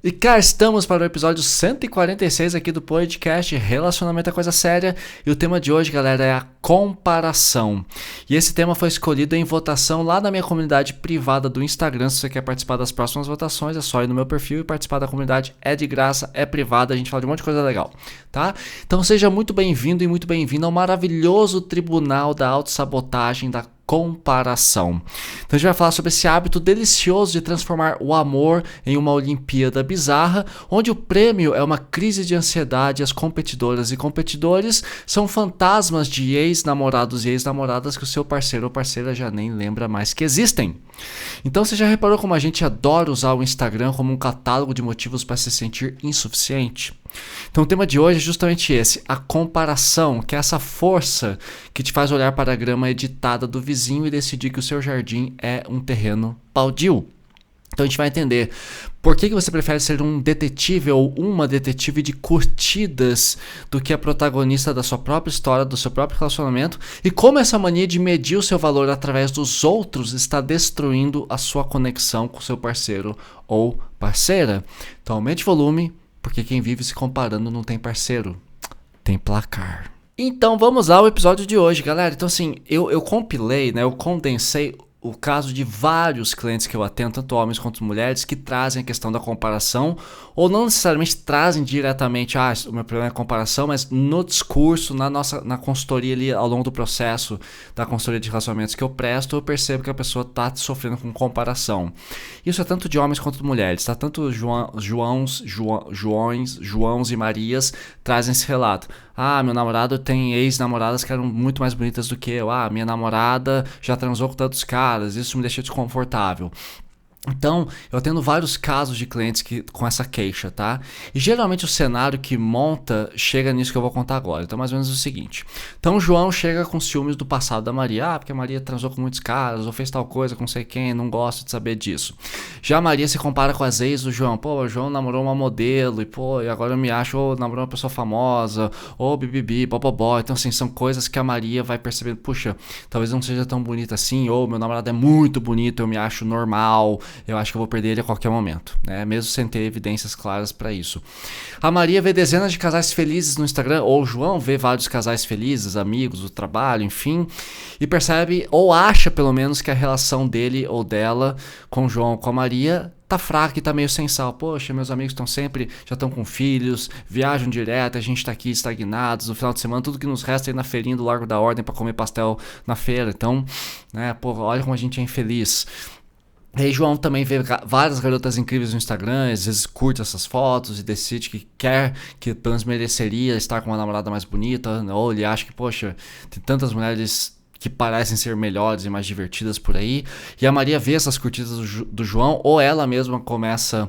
E cá estamos para o episódio 146 aqui do podcast Relacionamento é Coisa Séria. E o tema de hoje, galera, é a comparação. E esse tema foi escolhido em votação lá na minha comunidade privada do Instagram. Se você quer participar das próximas votações, é só ir no meu perfil e participar da comunidade. É de graça, é privada, a gente fala de um monte de coisa legal, tá? Então seja muito bem-vindo e muito bem-vindo ao maravilhoso tribunal da autossabotagem da comparação. Então a gente vai falar sobre esse hábito delicioso de transformar o amor em uma Olimpíada bizarra, onde o prêmio é uma crise de ansiedade e as competidoras e competidores são fantasmas de ex-namorados e ex-namoradas que o seu parceiro ou parceira já nem lembra mais que existem. Então você já reparou como a gente adora usar o Instagram como um catálogo de motivos para se sentir insuficiente? Então o tema de hoje é justamente esse, a comparação, que é essa força que te faz olhar para a grama editada do vizinho e decidir que o seu jardim é um terreno baldio. Então a gente vai entender por que você prefere ser um detetive ou uma detetive de curtidas do que a protagonista da sua própria história, do seu próprio relacionamento, e como essa mania de medir o seu valor através dos outros está destruindo a sua conexão com o seu parceiro ou parceira. Então aumente o volume, porque quem vive se comparando não tem parceiro, tem placar. Então vamos ao episódio de hoje, galera. Então assim, eu compilei, né, eu condensei o caso de vários clientes que eu atendo, tanto homens quanto mulheres, que trazem a questão da comparação, ou não necessariamente trazem diretamente, o meu problema é a comparação, mas no discurso, na consultoria ali, ao longo do processo da consultoria de relacionamentos que eu presto, eu percebo que a pessoa está sofrendo com comparação. Isso é tanto de homens quanto de mulheres, tá? Tanto Joãos e Marias trazem esse relato. Meu namorado tem ex-namoradas que eram muito mais bonitas do que eu. Minha namorada já transou com tantos caras, isso me deixa desconfortável. Então, eu atendo vários casos de clientes com essa queixa, tá? E geralmente o cenário que monta chega nisso que eu vou contar agora. Então, mais ou menos o seguinte. Então, o João chega com ciúmes do passado da Maria. Porque a Maria transou com muitos caras, ou fez tal coisa com não sei quem, não gosto de saber disso. Já a Maria se compara com as ex do João. O João namorou uma modelo, e agora eu me acho, namorou uma pessoa famosa, bibibi, bobobó. Então, assim, são coisas que a Maria vai percebendo. Puxa, talvez não seja tão bonita assim, ou meu namorado é muito bonito, eu me acho normal, eu acho que eu vou perder ele a qualquer momento, né? Mesmo sem ter evidências claras para isso. A Maria vê dezenas de casais felizes no Instagram, ou o João vê vários casais felizes, amigos, do trabalho, enfim, e percebe, ou acha pelo menos, que a relação dele ou dela com o João ou com a Maria tá fraca e tá meio sem sal. Poxa, meus amigos já estão com filhos, viajam direto, a gente tá aqui estagnados, no final de semana tudo que nos resta é ir na feirinha do Largo da Ordem para comer pastel na feira. Então, né, olha como a gente é infeliz. E aí João também vê várias garotas incríveis no Instagram, às vezes curte essas fotos e decide que quer, que pelo menos mereceria estar com uma namorada mais bonita, ou ele acha que, poxa, tem tantas mulheres que parecem ser melhores e mais divertidas por aí. E a Maria vê essas curtidas do João, ou ela mesma começa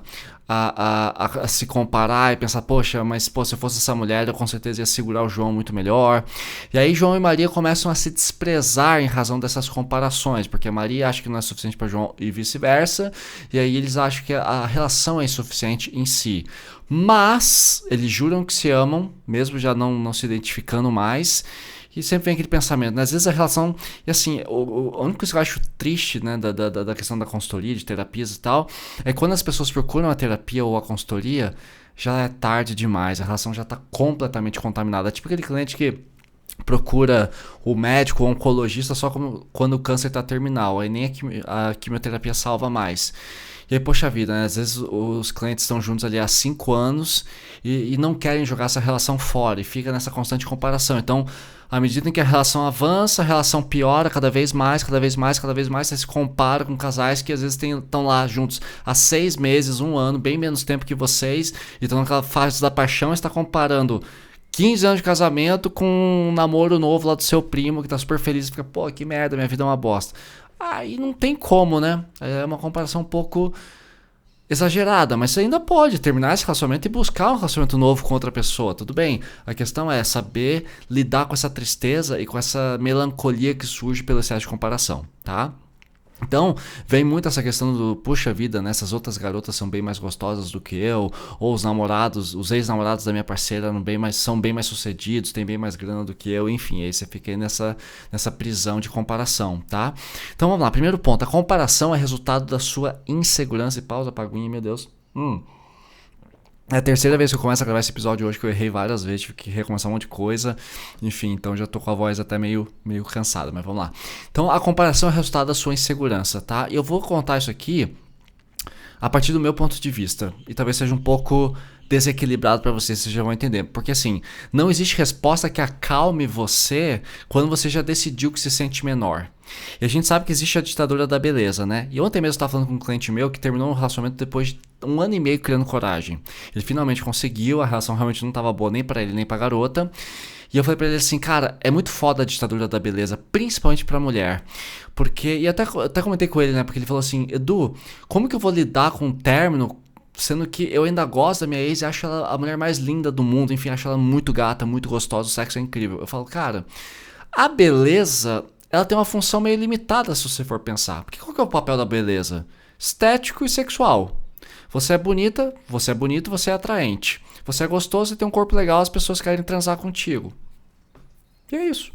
a se comparar e pensar, poxa, mas se eu fosse essa mulher, eu com certeza ia segurar o João muito melhor. E aí João e Maria começam a se desprezar em razão dessas comparações, porque a Maria acha que não é suficiente para João e vice-versa, e aí eles acham que a relação é insuficiente em si. Mas eles juram que se amam, mesmo já não se identificando mais. E sempre vem aquele pensamento, né? Às vezes a relação... E assim, a única coisa que eu acho triste, né, da questão da consultoria, de terapias e tal, é quando as pessoas procuram a terapia ou a consultoria, já é tarde demais, a relação já está completamente contaminada. É tipo aquele cliente que procura o médico ou o oncologista só quando o câncer está terminal, aí nem a quimioterapia salva mais. E aí, poxa vida, né? Às vezes os clientes estão juntos ali há 5 anos e não querem jogar essa relação fora e fica nessa constante comparação. Então, à medida em que a relação avança, a relação piora cada vez mais, você se compara com casais que às vezes estão lá juntos há 6 meses, 1 ano, bem menos tempo que vocês, e estão naquela fase da paixão e está comparando 15 anos de casamento com um namoro novo lá do seu primo que tá super feliz e fica, que merda, minha vida é uma bosta. Aí não tem como, né? É uma comparação um pouco exagerada, mas você ainda pode terminar esse relacionamento e buscar um relacionamento novo com outra pessoa, tudo bem. A questão é saber lidar com essa tristeza e com essa melancolia que surge pelo excesso de comparação, tá? Então, vem muito essa questão do, puxa vida, né? Essas outras garotas são bem mais gostosas do que eu, ou os ex-namorados da minha parceira são bem mais sucedidos, têm bem mais grana do que eu, enfim, aí você fica aí nessa prisão de comparação, tá? Então vamos lá, primeiro ponto, a comparação é resultado da sua insegurança, e pausa, Paguinha, meu Deus. É a terceira vez que eu começo a gravar esse episódio hoje, que eu errei várias vezes, tive que recomeçar um monte de coisa. Enfim, então já tô com a voz até meio cansada, mas vamos lá. Então a comparação é o resultado da sua insegurança, tá? E eu vou contar isso aqui a partir do meu ponto de vista. E talvez seja um pouco desequilibrado para vocês já vão entender. Porque assim, não existe resposta que acalme você quando você já decidiu que se sente menor. E a gente sabe que existe a ditadura da beleza, né? E ontem mesmo eu estava falando com um cliente meu que terminou um relacionamento depois de 1 ano e meio criando coragem. Ele finalmente conseguiu, a relação realmente não estava boa nem para ele nem para a garota. E eu falei pra ele assim, cara, é muito foda a ditadura da beleza, principalmente pra mulher. Porque, e até comentei com ele, né? Porque ele falou assim, Edu, como que eu vou lidar com um término, sendo que eu ainda gosto da minha ex e acho ela a mulher mais linda do mundo, enfim, acho ela muito gata, muito gostosa, o sexo é incrível. Eu falo, cara, a beleza, ela tem uma função meio limitada se você for pensar. Porque qual que é o papel da beleza? Estético e sexual. Você é bonita, você é bonito, você é atraente. Você é gostoso e tem um corpo legal, as pessoas querem transar contigo. E é isso.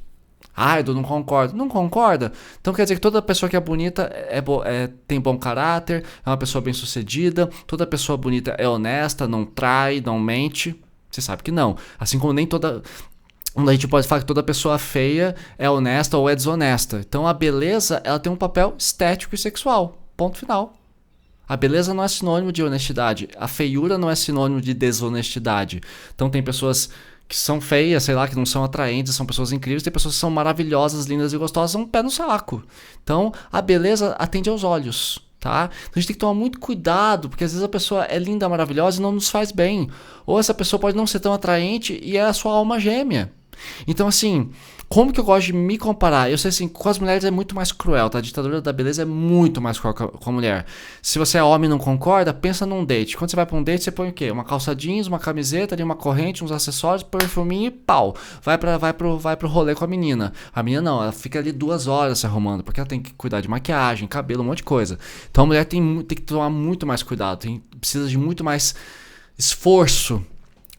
Ah, Edu, não concordo. Não concorda? Então quer dizer que toda pessoa que é bonita tem bom caráter, é uma pessoa bem sucedida, toda pessoa bonita é honesta, não trai, não mente. Você sabe que não. Assim como nem toda... A gente pode falar que toda pessoa feia é honesta ou é desonesta. Então a beleza, ela tem um papel estético e sexual. Ponto final. A beleza não é sinônimo de honestidade. A feiura não é sinônimo de desonestidade. Então tem pessoas que são feias, sei lá, que não são atraentes, são pessoas incríveis. Tem pessoas que são maravilhosas, lindas e gostosas, são um pé no saco. Então a beleza atende aos olhos, tá? Então a gente tem que tomar muito cuidado, porque às vezes a pessoa é linda, maravilhosa e não nos faz bem. Ou essa pessoa pode não ser tão atraente e é a sua alma gêmea. Então assim... Como que eu gosto de me comparar? Eu sei assim, com as mulheres é muito mais cruel, tá? A ditadura da beleza é muito mais cruel com a mulher. Se você é homem e não concorda, pensa num date. Quando você vai pra um date, você põe o quê? Uma calça jeans, uma camiseta, ali uma corrente, uns acessórios, perfuminho e pau. Vai pro rolê com a menina. A menina não, ela fica ali 2 horas se arrumando, porque ela tem que cuidar de maquiagem, cabelo, um monte de coisa. Então a mulher tem que tomar muito mais cuidado, precisa de muito mais esforço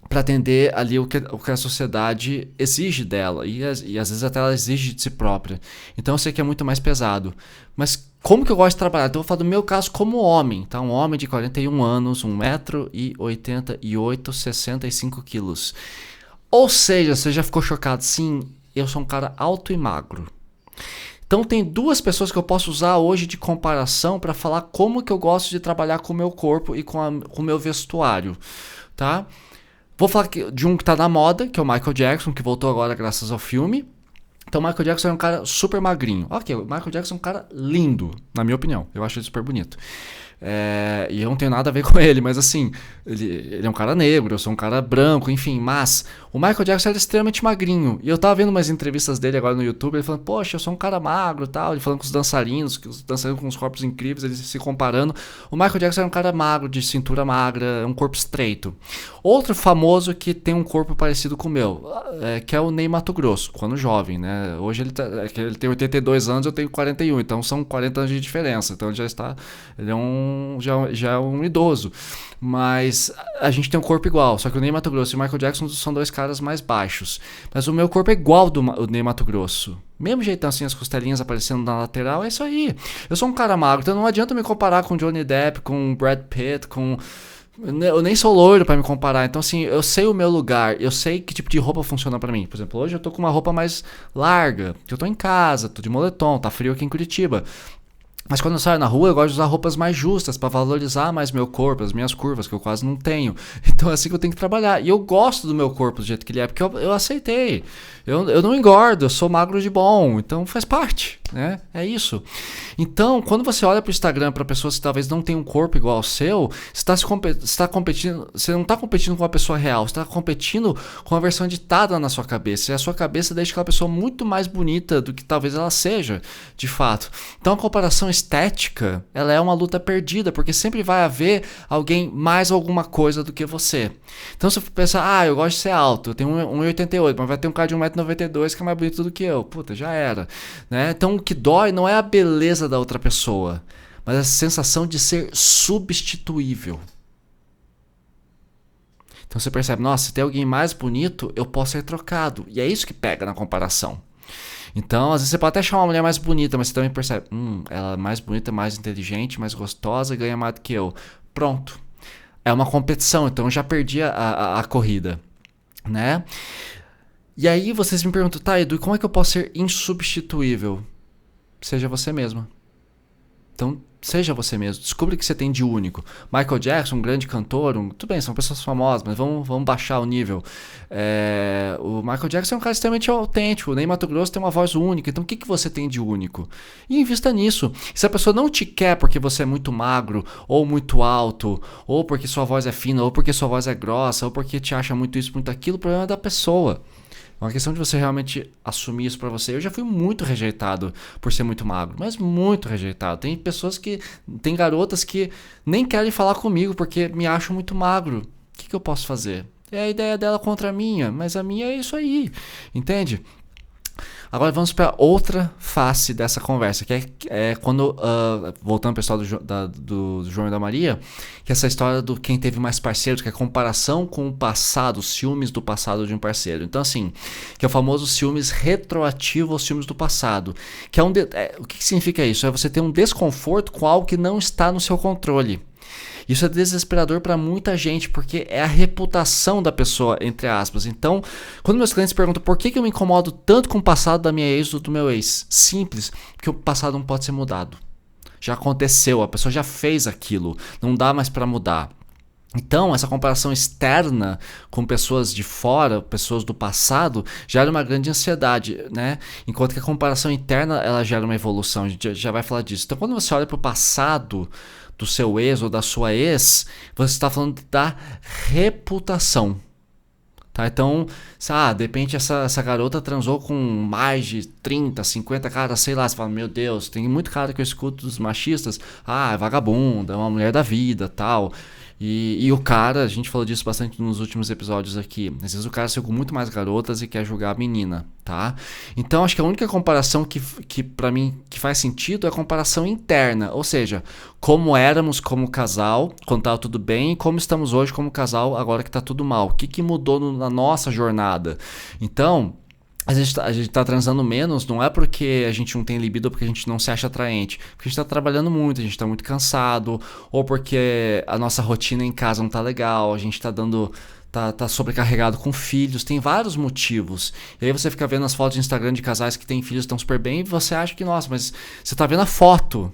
para atender ali o que a sociedade exige dela e às vezes até ela exige de si própria. Então eu sei que é muito mais pesado. Mas como que eu gosto de trabalhar? Então eu vou falar do meu caso como homem, tá? Um homem de 41 anos, 1,88 m, 65 quilos. Ou seja, você já ficou chocado? Sim, eu sou um cara alto e magro. Então tem 2 pessoas que eu posso usar hoje de comparação para falar como que eu gosto de trabalhar com o meu corpo e com o meu vestuário, tá? Vou falar de um que tá na moda, que é o Michael Jackson, que voltou agora graças ao filme. Então o Michael Jackson é um cara super magrinho. Ok, o Michael Jackson é um cara lindo, na minha opinião. Eu acho ele super bonito. E eu não tenho nada a ver com ele, mas assim, ele é um cara negro, eu sou um cara branco, enfim, mas o Michael Jackson era extremamente magrinho, e eu tava vendo umas entrevistas dele agora no YouTube, ele falando, poxa, eu sou um cara magro e tal, ele falando com os dançarinos com os corpos incríveis, eles se comparando. O Michael Jackson era um cara magro, de cintura magra, um corpo estreito. Outro famoso que tem um corpo parecido com o meu, que é o Ney Matogrosso, quando jovem, né? Hoje ele tem 82 anos, eu tenho 41, então são 40 anos de diferença, então ele ele já é um idoso, mas a gente tem um corpo igual, só que o Ney Matogrosso e o Michael Jackson são 2 caras mais baixos, mas o meu corpo é igual do Ney Matogrosso, mesmo jeitão assim, as costelinhas aparecendo na lateral, é isso aí. Eu sou um cara magro, então não adianta me comparar com Johnny Depp, com Brad Pitt, eu nem sou loiro pra me comparar, então assim, eu sei o meu lugar, eu sei que tipo de roupa funciona pra mim. Por exemplo, hoje eu tô com uma roupa mais larga, que eu tô em casa, tô de moletom, tá frio aqui em Curitiba. Mas quando eu saio na rua, eu gosto de usar roupas mais justas para valorizar mais meu corpo, as minhas curvas, que eu quase não tenho. Então é assim que eu tenho que trabalhar. E eu gosto do meu corpo do jeito que ele é, porque eu aceitei. Eu não engordo, eu sou magro de bom, então faz parte, né? É isso. Então, quando você olha pro Instagram para pessoas que talvez não tenham um corpo igual ao seu, você competindo, você não está competindo com uma pessoa real, você está competindo com uma versão editada na sua cabeça. E a sua cabeça deixa aquela pessoa muito mais bonita do que talvez ela seja, de fato. Então a comparação estética, ela é uma luta perdida, porque sempre vai haver alguém mais alguma coisa do que você. Então se você pensar, eu gosto de ser alto, eu tenho 1,88, mas vai ter um cara de 1,92 m que é mais bonito do que eu. Puta, já era, né? Então o que dói não é a beleza da outra pessoa, mas a sensação de ser substituível. Então você percebe, nossa, se tem alguém mais bonito, eu posso ser trocado. E é isso que pega na comparação. Então, às vezes você pode até achar uma mulher mais bonita, mas você também percebe, ela é mais bonita, mais inteligente, mais gostosa, ganha mais do que eu. Pronto. é uma competição, então eu já perdi a corrida, né? E aí vocês me perguntam, tá, Edu, como é que eu posso ser insubstituível? Seja você mesmo. Então, seja você mesmo. Descubra o que você tem de único. Michael Jackson, um grande cantor, tudo bem, são pessoas famosas, mas vamos baixar o nível. O Michael Jackson é um cara extremamente autêntico. O Ney Matogrosso tem uma voz única. Então, o que você tem de único? E invista nisso. E se a pessoa não te quer porque você é muito magro, ou muito alto, ou porque sua voz é fina, ou porque sua voz é grossa, ou porque te acha muito isso, muito aquilo, o problema é da pessoa. É uma questão de você realmente assumir isso pra você. Eu já fui muito rejeitado por ser muito magro, mas muito rejeitado. Tem garotas que nem querem falar comigo porque me acham muito magro. O que eu posso fazer? É a ideia dela contra a minha, mas a minha é isso aí, entende? Agora vamos para outra face dessa conversa, que é quando, voltando para a história do João e da Maria, que é essa história do quem teve mais parceiros, que é a comparação com o passado, os ciúmes do passado de um parceiro. Então assim, que é o famoso ciúmes retroativo aos ciúmes do passado. Que o que significa isso? É você ter um desconforto com algo que não está no seu controle. Isso é desesperador para muita gente, porque é a reputação da pessoa, entre aspas. Então, quando meus clientes perguntam por que eu me incomodo tanto com o passado da minha ex ou do meu ex, simples, porque o passado não pode ser mudado. Já aconteceu, a pessoa já fez aquilo, não dá mais para mudar. Então, essa comparação externa com pessoas de fora, pessoas do passado, gera uma grande ansiedade, né? Enquanto que a comparação interna, ela gera uma evolução, a gente já vai falar disso. Então, quando você olha para o passado do seu ex ou da sua ex, você está falando da reputação. Tá? Então, de repente essa garota transou com mais de 30, 50 caras, sei lá, você fala, meu Deus, tem muito cara que eu escuto dos machistas, é vagabunda, é uma mulher da vida, tal. E o cara, a gente falou disso bastante nos últimos episódios aqui, às vezes o cara saiu com muito mais garotas e quer julgar a menina, tá? Então acho que a única comparação que pra mim que faz sentido é a comparação interna, ou seja, como éramos como casal quando tava tudo bem e como estamos hoje como casal agora que tá tudo mal. O que mudou na nossa jornada? Então, a gente tá transando menos, não é porque a gente não tem libido ou porque a gente não se acha atraente. Porque a gente tá trabalhando muito, a gente tá muito cansado, ou porque a nossa rotina em casa não tá legal, a gente tá sobrecarregado com filhos, tem vários motivos. E aí você fica vendo as fotos de Instagram de casais que têm filhos e estão super bem, e você acha que, nossa, mas você tá vendo a foto.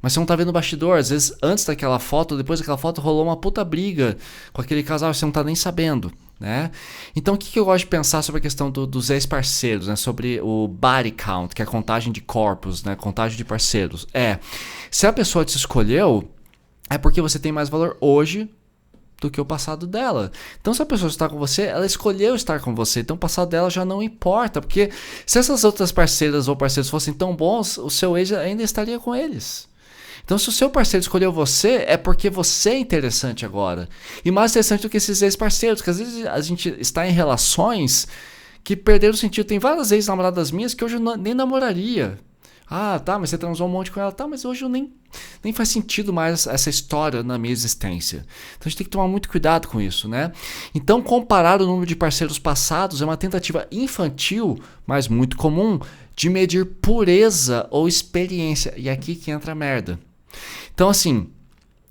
Mas você não tá vendo o bastidor. Às vezes, antes daquela foto, depois daquela foto, rolou uma puta briga com aquele casal, você não tá nem sabendo, né? Então, o que eu gosto de pensar sobre a questão dos ex-parceiros, né? Sobre o body count, que é a contagem de corpos, né? Contagem de parceiros. Se a pessoa te escolheu, é porque você tem mais valor hoje do que o passado dela. Então, se a pessoa está com você, ela escolheu estar com você. Então, o passado dela já não importa, porque se essas outras parceiras ou parceiros fossem tão bons, o seu ex ainda estaria com eles. Então, se o seu parceiro escolheu você, é porque você é interessante agora. E mais interessante do que esses ex-parceiros, porque às vezes a gente está em relações que perderam o sentido. Tem várias ex-namoradas minhas que hoje eu nem namoraria. Tá, mas você transou um monte com ela. Tá, mas hoje eu nem faz sentido mais essa história na minha existência. Então a gente tem que tomar muito cuidado com isso, né? Então, comparar o número de parceiros passados é uma tentativa infantil, mas muito comum, de medir pureza ou experiência. E aqui que entra a merda. Então, assim,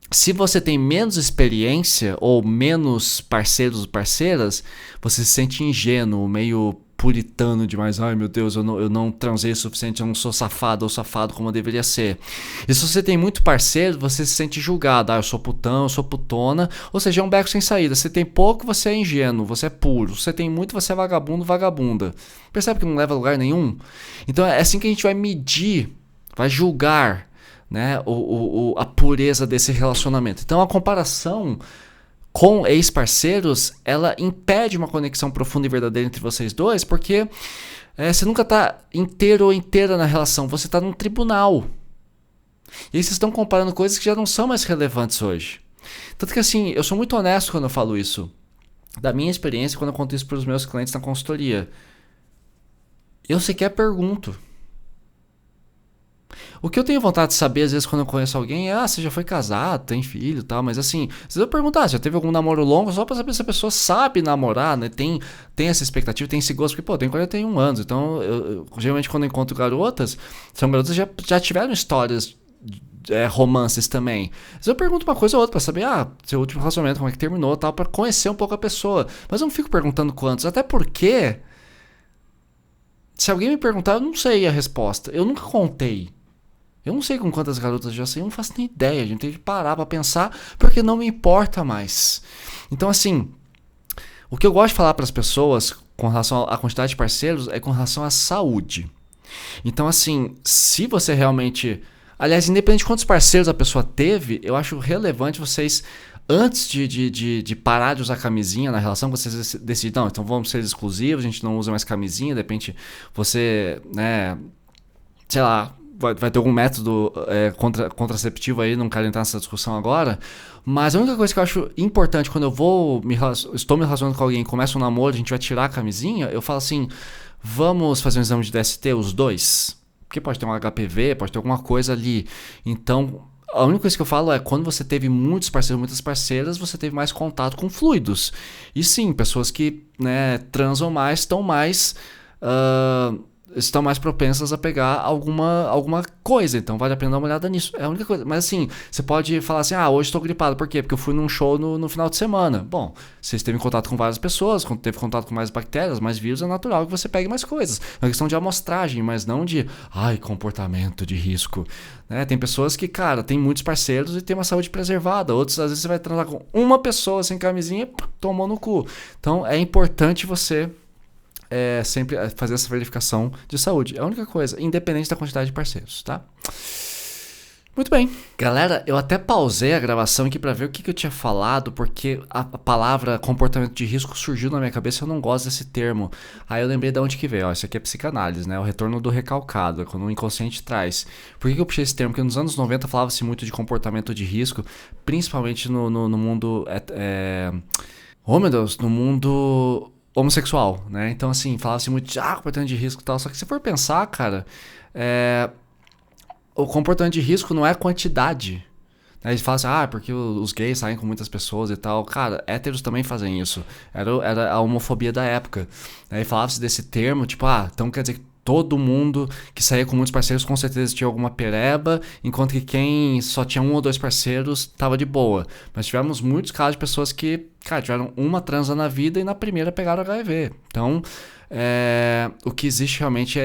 se você tem menos experiência ou menos parceiros ou parceiras, você se sente ingênuo, meio puritano demais. Ai, meu Deus, eu não transei o suficiente, eu não sou safado ou safado como eu deveria ser. E se você tem muito parceiro, você se sente julgado. Eu sou putão, eu sou putona. Ou seja, é um beco sem saída. Você tem pouco, você é ingênuo, você é puro. Você tem muito, você é vagabundo, vagabunda. Percebe que não leva a lugar nenhum? Então é assim que a gente vai medir, vai julgar, né, a pureza desse relacionamento. Então a comparação com ex-parceiros, ela impede uma conexão profunda e verdadeira entre vocês dois, porque você nunca está inteiro ou inteira na relação, você está num tribunal. E aí vocês estão comparando coisas que já não são mais relevantes hoje. Tanto que assim, eu sou muito honesto quando eu falo isso. Da minha experiência, quando eu conto isso para os meus clientes na consultoria, eu sequer pergunto. O que eu tenho vontade de saber, às vezes, quando eu conheço alguém, é, você já foi casado, tem filho e tal, mas assim, às vezes eu pergunto, já teve algum namoro longo, só pra saber se a pessoa sabe namorar, né, tem essa expectativa, tem esse gosto, porque, pô, eu tenho 41 anos, então, eu geralmente quando eu encontro garotas, são garotas que já tiveram histórias romances também. Mas eu pergunto uma coisa ou outra pra saber, seu último relacionamento, como é que terminou, tal, pra conhecer um pouco a pessoa. Mas eu não fico perguntando quantos, até porque se alguém me perguntar, eu não sei a resposta. Eu nunca contei. Eu não sei com quantas garotas já sei, eu não faço nem ideia. A gente tem que parar pra pensar, porque não me importa mais. Então, assim, o que eu gosto de falar pras pessoas com relação à quantidade de parceiros é com relação à saúde. Então, assim, se você realmente... Aliás, independente de quantos parceiros a pessoa teve, eu acho relevante vocês, antes de parar de usar camisinha na relação, vocês decidem, não, então vamos ser exclusivos, a gente não usa mais camisinha, de repente você, né, sei lá, vai ter algum método contraceptivo aí, não quero entrar nessa discussão agora, mas a única coisa que eu acho importante quando eu estou me relacionando com alguém, começa um namoro, a gente vai tirar a camisinha, eu falo assim, vamos fazer um exame de DST, os dois? Porque pode ter um HPV, pode ter alguma coisa ali. Então, a única coisa que eu falo é quando você teve muitos parceiros, muitas parceiras, você teve mais contato com fluidos. E sim, pessoas que, né, transam mais estão mais propensas a pegar alguma coisa. Então vale a pena dar uma olhada nisso. É a única coisa. Mas assim, você pode falar assim, hoje estou gripado. Por quê? Porque eu fui num show no final de semana. Bom, você esteve em contato com várias pessoas, quando teve contato com mais bactérias, mais vírus, é natural que você pegue mais coisas. É uma questão de amostragem, mas não de, comportamento de risco. Né? Tem pessoas que, cara, tem muitos parceiros e tem uma saúde preservada. Outros, às vezes, você vai transar com uma pessoa sem camisinha, tomou no cu. Então, é importante você sempre fazer essa verificação de saúde. É a única coisa, independente da quantidade de parceiros, tá? Muito bem. Galera, eu até pausei a gravação aqui pra ver o que eu tinha falado, porque a palavra comportamento de risco surgiu na minha cabeça e eu não gosto desse termo. Aí eu lembrei de onde que veio. Isso aqui é psicanálise, né? O retorno do recalcado, é quando o inconsciente traz. Por que eu puxei esse termo? Porque nos anos 90 falava-se muito de comportamento de risco, principalmente no mundo... Oh, meu Deus, no mundo... homossexual, né? Então, assim, falava-se muito de comportamento de risco e tal. Só que se for pensar, cara, o comportamento de risco não é quantidade. Né? Eles falam assim, porque os gays saem com muitas pessoas e tal. Cara, héteros também fazem isso. Era a homofobia da época. Aí falava-se desse termo, tipo, então quer dizer que todo mundo que saía com muitos parceiros com certeza tinha alguma pereba, enquanto que quem só tinha um ou dois parceiros tava de boa. Mas tivemos muitos casos de pessoas que, cara, tiveram uma transa na vida e na primeira pegaram HIV. Então, o que existe realmente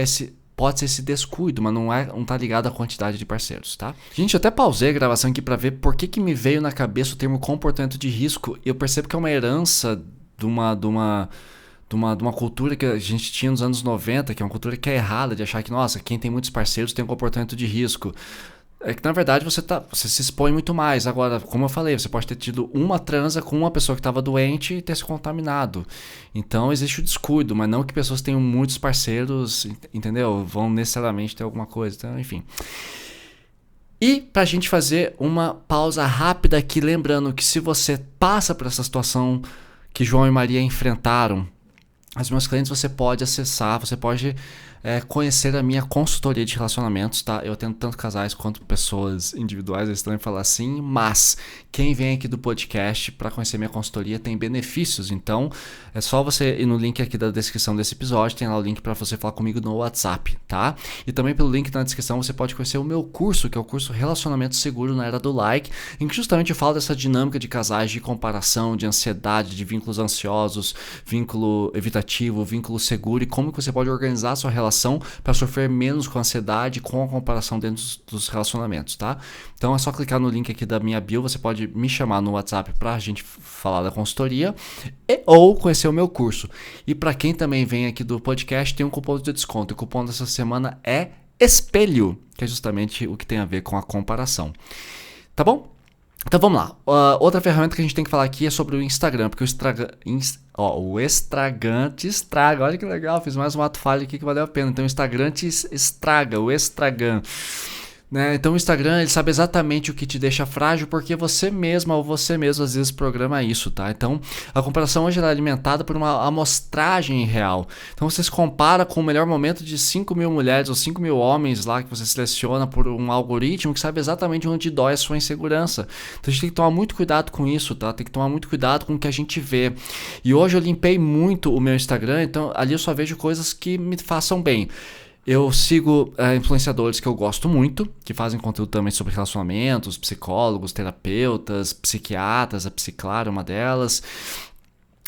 pode ser esse descuido, mas não tá ligado à quantidade de parceiros, tá? Gente, eu até pausei a gravação aqui pra ver por que me veio na cabeça o termo comportamento de risco. Eu percebo que é uma herança de uma cultura que a gente tinha nos anos 90, que é uma cultura que é errada, de achar que, nossa, quem tem muitos parceiros tem um comportamento de risco. É que, na verdade, você se expõe muito mais. Agora, como eu falei, você pode ter tido uma transa com uma pessoa que estava doente e ter se contaminado. Então, existe o descuido, mas não que pessoas tenham muitos parceiros, entendeu? Vão necessariamente ter alguma coisa. Então, enfim. E pra gente fazer uma pausa rápida aqui, lembrando que se você passa por essa situação que João e Maria enfrentaram, os meus clientes você pode acessar, você pode conhecer a minha consultoria de relacionamentos, tá? Eu atendo tanto casais quanto pessoas individuais, eles estão falar assim, mas quem vem aqui do podcast para conhecer minha consultoria tem benefícios, então é só você ir no link aqui da descrição desse episódio, tem lá o link para você falar comigo no WhatsApp, tá? E também pelo link na descrição você pode conhecer o meu curso, que é o curso Relacionamento Seguro na Era do Like, em que justamente eu falo dessa dinâmica de casais, de comparação, de ansiedade, de vínculos ansiosos, vínculo evitativo, vínculo seguro e como que você pode organizar a sua relação para sofrer menos com a ansiedade, com a comparação dentro dos relacionamentos, tá? Então é só clicar no link aqui da minha bio, você pode me chamar no WhatsApp para a gente falar da consultoria ou conhecer o meu curso. E para quem também vem aqui do podcast, tem um cupom de desconto. O cupom dessa semana é ESPELHO, que é justamente o que tem a ver com a comparação. Tá bom? Então vamos lá. Outra ferramenta que a gente tem que falar aqui é sobre o Instagram, porque o Instagram te estraga. Olha que legal, fiz mais um ato falho aqui que valeu a pena. Então o Instagram te estraga, o Instagram. Né? Então o Instagram ele sabe exatamente o que te deixa frágil porque você mesma ou você mesmo às vezes programa isso, tá? Então a comparação hoje é alimentada por uma amostragem real. Então você se compara com o melhor momento de 5.000 mulheres ou 5.000 homens lá que você seleciona por um algoritmo que sabe exatamente onde dói a sua insegurança. Então a gente tem que tomar muito cuidado com isso, tá? Tem que tomar muito cuidado com o que a gente vê. E hoje eu limpei muito o meu Instagram, então ali eu só vejo coisas que me façam bem. Eu sigo influenciadores que eu gosto muito, que fazem conteúdo também sobre relacionamentos, psicólogos, terapeutas, psiquiatras, a Psiclara é uma delas.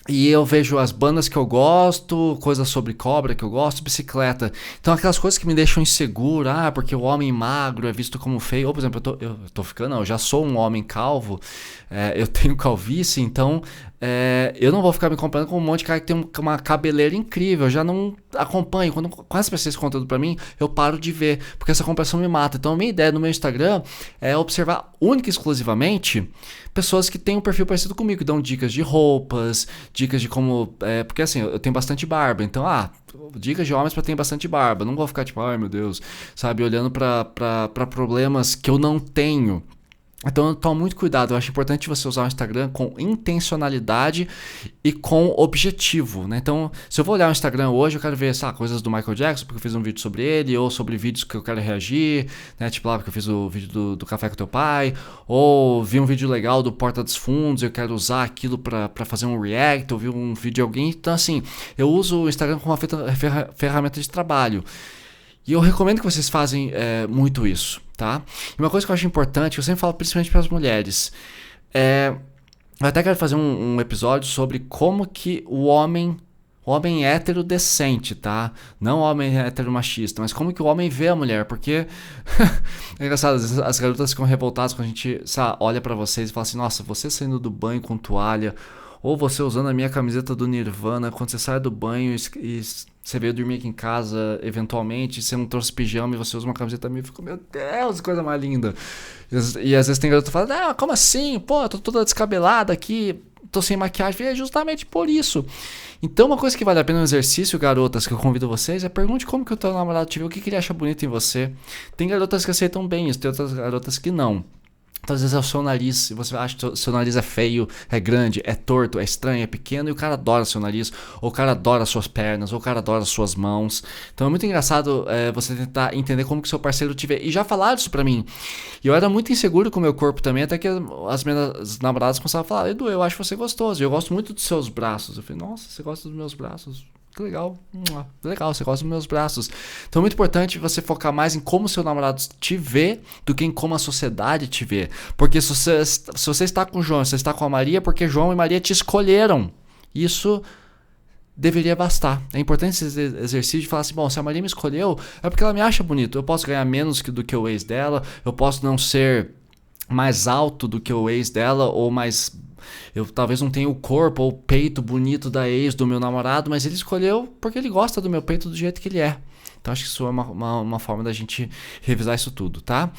E eu vejo as bandas que eu gosto, coisas sobre cobra que eu gosto, bicicleta. Então aquelas coisas que me deixam inseguro, porque o homem magro é visto como feio. Ou, por exemplo, eu tô ficando, não, eu já sou um homem calvo, eu tenho calvície, então eu não vou ficar me comparando com um monte de cara que tem uma cabeleira incrível. Eu já não acompanho. Quando começa a aparecer esse conteúdo pra mim, eu paro de ver, porque essa comparação me mata. Então a minha ideia no meu Instagram é observar única e exclusivamente pessoas que têm um perfil parecido comigo, que dão dicas de roupas, dicas de como... porque assim, eu tenho bastante barba, então, dicas de homens pra ter bastante barba. Não vou ficar tipo, ai meu Deus, sabe, olhando pra problemas que eu não tenho. Então, toma muito cuidado. Eu acho importante você usar o Instagram com intencionalidade e com objetivo, né? Então, se eu vou olhar o Instagram hoje, eu quero ver, coisas do Michael Jackson, porque eu fiz um vídeo sobre ele, ou sobre vídeos que eu quero reagir, né? Tipo lá, porque eu fiz o vídeo do Café com Teu Pai, ou vi um vídeo legal do Porta dos Fundos, eu quero usar aquilo pra fazer um react, ou vi um vídeo de alguém. Então, assim, eu uso o Instagram como uma ferramenta de trabalho. E eu recomendo que vocês façam muito isso, tá? E uma coisa que eu acho importante, que eu sempre falo principalmente para as mulheres, eu até quero fazer um episódio sobre como que o homem hétero decente, tá? Não o homem hétero machista, mas como que o homem vê a mulher, porque é engraçado, às vezes as garotas ficam revoltadas quando a gente olha pra vocês e fala assim, nossa, você saindo do banho com toalha, ou você usando a minha camiseta do Nirvana, quando você sai do banho e você veio dormir aqui em casa, eventualmente, você não trouxe pijama e você usa uma camiseta minha, eu fico, meu Deus, que coisa mais linda. E às vezes tem garota que fala, como assim? Pô, eu tô toda descabelada aqui, tô sem maquiagem. É justamente por isso. Então uma coisa que vale a pena no exercício, garotas, que eu convido vocês, pergunte como que o teu namorado te vê, o que ele acha bonito em você. Tem garotas que aceitam bem isso, tem outras garotas que não. Então, às vezes é o seu nariz, e você acha que o seu nariz é feio, é grande, é torto, é estranho, é pequeno, e o cara adora seu nariz, ou o cara adora suas pernas, ou o cara adora suas mãos. Então é muito engraçado você tentar entender como que seu parceiro te vê. E já falaram isso pra mim. E eu era muito inseguro com o meu corpo também, até que as minhas namoradas começavam a falar, Edu, eu acho você gostoso, eu gosto muito dos seus braços. Eu falei, nossa, você gosta dos meus braços? Que legal, legal, você gosta dos meus braços. Então é muito importante você focar mais em como seu namorado te vê do que em como a sociedade te vê. Porque se você está com o João, se você está com a Maria, porque João e Maria te escolheram. Isso deveria bastar. É importante esse exercício de falar assim, bom, se a Maria me escolheu, é porque ela me acha bonito. Eu posso ganhar menos do que o ex dela, eu posso não ser mais alto do que o ex dela, ou mais... Eu talvez não tenha o corpo ou o peito bonito da ex do meu namorado, mas ele escolheu porque ele gosta do meu peito do jeito que ele é. Então acho que isso é uma forma da gente revisar isso tudo, tá?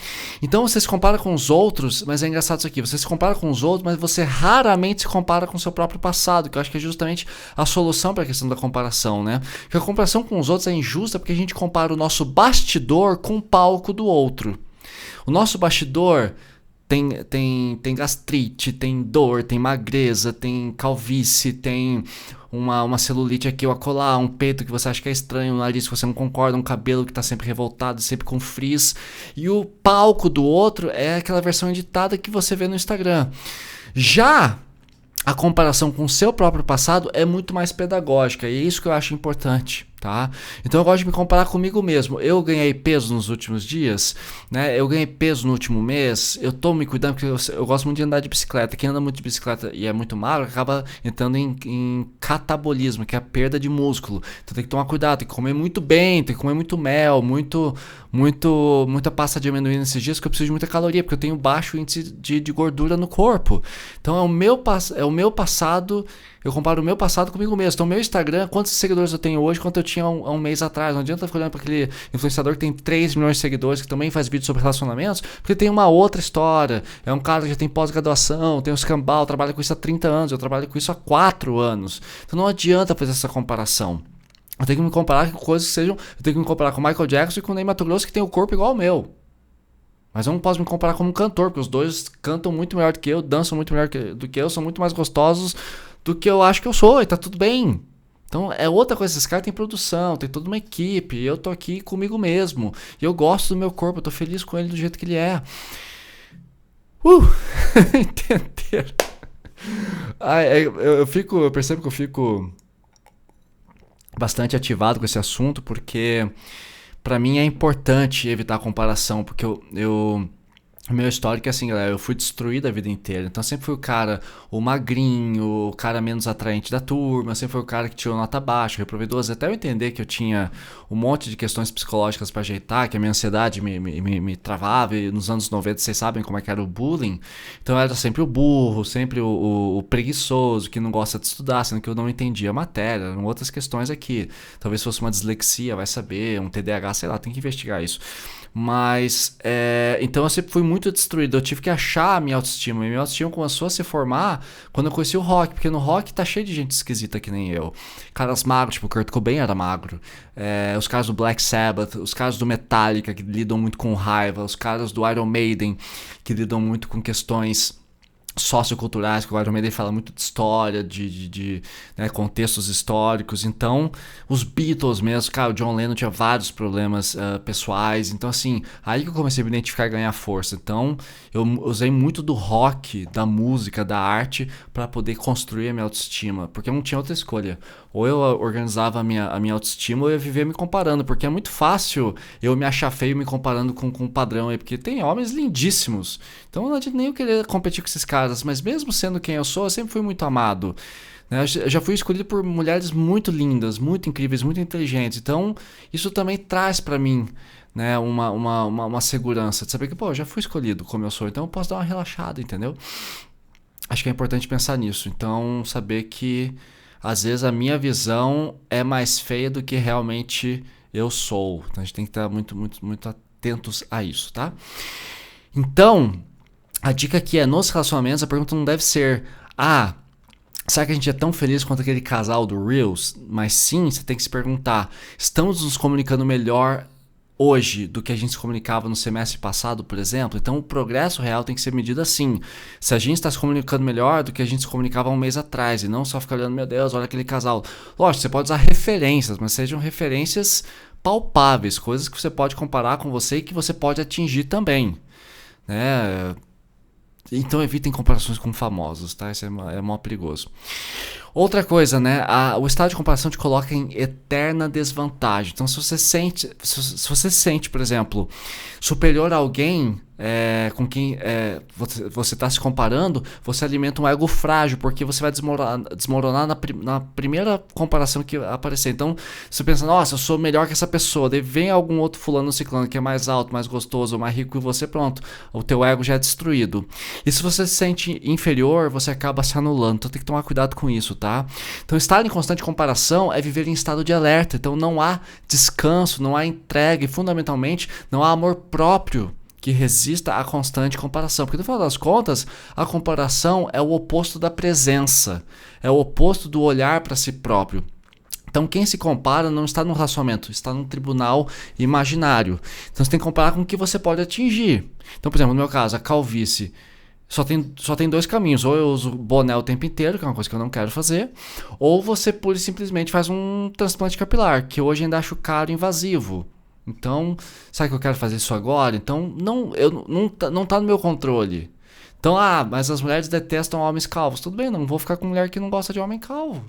Então você se compara com os outros, mas é engraçado isso aqui, você se compara com os outros, mas você raramente se compara com o seu próprio passado, que eu acho que é justamente a solução para a questão da comparação, né? Porque a comparação com os outros é injusta porque a gente compara o nosso bastidor com o palco do outro. O nosso bastidor... Tem gastrite, tem dor, tem magreza, tem calvície, tem uma celulite aqui ou acolá, um peito que você acha que é estranho, um nariz que você não concorda, um cabelo que tá sempre revoltado, sempre com frizz. E o palco do outro é aquela versão editada que você vê no Instagram. Já a comparação com o seu próprio passado é muito mais pedagógica e é isso que eu acho importante, tá? Então eu gosto de me comparar comigo mesmo. Eu ganhei peso nos últimos dias, né? Eu ganhei peso no último mês. Eu tô me cuidando porque eu gosto muito de andar de bicicleta. Quem anda muito de bicicleta e é muito magro acaba entrando em catabolismo, que é a perda de músculo. Então tem que tomar cuidado, tem que comer muito bem, tem que comer muito mel, muita pasta de amendoim nesses dias, porque eu preciso de muita caloria, porque eu tenho baixo índice de gordura no corpo. Então é o meu passado. Eu comparo o meu passado comigo mesmo. Então, o meu Instagram, quantos seguidores eu tenho hoje, quanto eu tinha há um mês atrás. Não adianta ficar olhando para aquele influenciador que tem 3 milhões de seguidores, que também faz vídeos sobre relacionamentos, porque tem uma outra história. É um cara que já tem pós-graduação, tem um escambau, trabalha com isso há 30 anos, eu trabalho com isso há 4 anos. Então, não adianta fazer essa comparação. Eu tenho que me comparar com coisas que sejam... Eu tenho que me comparar com o Michael Jackson e com o Ney Matogrosso, que tem o corpo igual ao meu. Mas eu não posso me comparar como um cantor, porque os dois cantam muito melhor do que eu, dançam muito melhor do que eu, são muito mais gostosos do que eu acho que eu sou, e tá tudo bem. Então é outra coisa, esses caras têm produção, tem toda uma equipe, e eu tô aqui comigo mesmo, e eu gosto do meu corpo, eu tô feliz com ele do jeito que ele é. Entenderam? Eu percebo que eu fico bastante ativado com esse assunto, porque pra mim é importante evitar a comparação, porque o meu histórico é assim, galera, eu fui destruído a vida inteira. Então eu sempre fui o magrinho, o cara menos atraente da turma, sempre fui o cara que tirou nota baixa, reprovei 12, até eu entender que eu tinha um monte de questões psicológicas pra ajeitar, que a minha ansiedade me travava, e nos anos 90 vocês sabem como é que era o bullying. Então eu era sempre o burro, sempre o preguiçoso, que não gosta de estudar, sendo que eu não entendia a matéria, eram outras questões aqui. Talvez fosse uma dislexia, vai saber, um TDAH, sei lá, tem que investigar isso. Mas, então eu sempre fui muito destruído, eu tive que achar a minha autoestima, e minha autoestima começou a se formar quando eu conheci o rock, porque no rock tá cheio de gente esquisita que nem eu, caras magros, tipo o Kurt Cobain era magro, os caras do Black Sabbath, os caras do Metallica que lidam muito com raiva, os caras do Iron Maiden que lidam muito com questões socioculturais, que o Iron Maiden fala muito de história, de né, contextos históricos. Então, os Beatles mesmo, cara, o John Lennon tinha vários problemas pessoais. Então, assim, aí que eu comecei a me identificar e ganhar força. Então, eu usei muito do rock, da música, da arte, para poder construir a minha autoestima, porque eu não tinha outra escolha. Ou eu organizava a minha autoestima, ou eu ia viver me comparando, porque é muito fácil eu me achar feio me comparando com um padrão aí, porque tem homens lindíssimos. Então não adianta nem eu querer competir com esses caras, mas mesmo sendo quem eu sou, eu sempre fui muito amado. Né? Eu já fui escolhido por mulheres muito lindas, muito incríveis, muito inteligentes. Então isso também traz pra mim, né, uma segurança de saber que, pô, eu já fui escolhido como eu sou, então eu posso dar uma relaxada, entendeu? Acho que é importante pensar nisso. Então, saber que às vezes a minha visão é mais feia do que realmente eu sou. Então a gente tem que estar muito, muito, muito atentos a isso, tá? Então, a dica aqui é, nos relacionamentos, a pergunta não deve ser, será que a gente é tão feliz quanto aquele casal do Reels? Mas sim, você tem que se perguntar, estamos nos comunicando melhor hoje do que a gente se comunicava no semestre passado, por exemplo? Então o progresso real tem que ser medido assim. Se a gente está se comunicando melhor do que a gente se comunicava um mês atrás, e não só ficar olhando, meu Deus, olha aquele casal. Lógico, você pode usar referências, mas sejam referências palpáveis, coisas que você pode comparar com você e que você pode atingir também, né? Então evitem comparações com famosos, tá? Isso é mó perigoso. Outra coisa, né? O estado de comparação te coloca em eterna desvantagem. Então, se você se sente, por exemplo, superior a alguém com quem você está se comparando, você alimenta um ego frágil, porque você vai desmoronar na primeira comparação que aparecer. Então, você pensa, nossa, eu sou melhor que essa pessoa. Daí vem algum outro fulano ciclano que é mais alto, mais gostoso, mais rico que você, pronto. O teu ego já é destruído. E se você se sente inferior, você acaba se anulando. Então tem que tomar cuidado com isso, tá? Então estar em constante comparação é viver em estado de alerta. Então não há descanso, não há entrega e fundamentalmente não há amor próprio que resista à constante comparação. Porque no final das contas, a comparação é o oposto da presença, é o oposto do olhar para si próprio. Então quem se compara não está no relacionamento, está num tribunal imaginário. Então você tem que comparar com o que você pode atingir. Então, por exemplo, no meu caso, a calvície. Só tem dois caminhos, ou eu uso boné o tempo inteiro, que é uma coisa que eu não quero fazer, ou você pura e simplesmente faz um transplante capilar, que hoje ainda acho caro e invasivo. Então, sabe que eu quero fazer isso agora? Então, não tá no meu controle. Então, mas as mulheres detestam homens calvos. Tudo bem, não vou ficar com mulher que não gosta de homem calvo.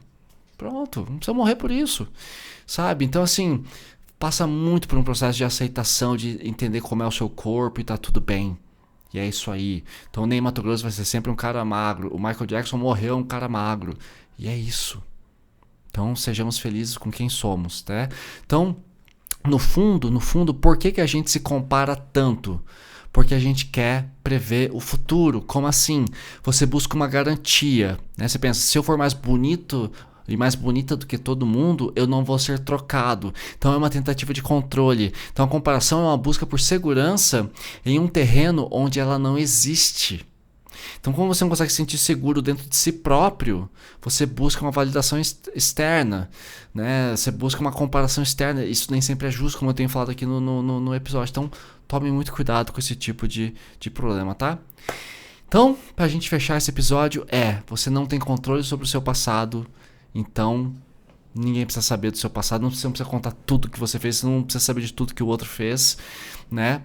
Pronto, não precisa morrer por isso, sabe? Então, assim, passa muito por um processo de aceitação, de entender como é o seu corpo e tá tudo bem. E é isso aí. Então o Ney Matogrosso vai ser sempre um cara magro. O Michael Jackson morreu um cara magro. E é isso. Então sejamos felizes com quem somos, né? Então, no fundo, por que a gente se compara tanto? Porque a gente quer prever o futuro. Como assim? Você busca uma garantia, né? Você pensa, se eu for mais bonito e mais bonita do que todo mundo, eu não vou ser trocado. Então é uma tentativa de controle. Então a comparação é uma busca por segurança em um terreno onde ela não existe. Então, como você não consegue se sentir seguro dentro de si próprio, você busca uma validação externa, né? Você busca uma comparação externa. Isso nem sempre é justo, como eu tenho falado aqui no episódio. Então, tome muito cuidado com esse tipo de problema, tá? Então, pra gente fechar esse episódio, você não tem controle sobre o seu passado. Então, ninguém precisa saber do seu passado, você não precisa contar tudo que você fez, você não precisa saber de tudo que o outro fez, né?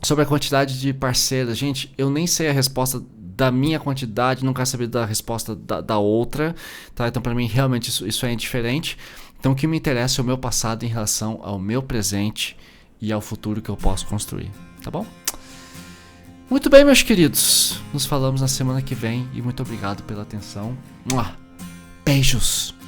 Sobre a quantidade de parceiras, gente, eu nem sei a resposta da minha quantidade, não quero saber da resposta da outra, tá? Então, pra mim, realmente, isso é indiferente. Então, o que me interessa é o meu passado em relação ao meu presente e ao futuro que eu posso construir, tá bom? Muito bem, meus queridos, nos falamos na semana que vem e muito obrigado pela atenção. Beijos!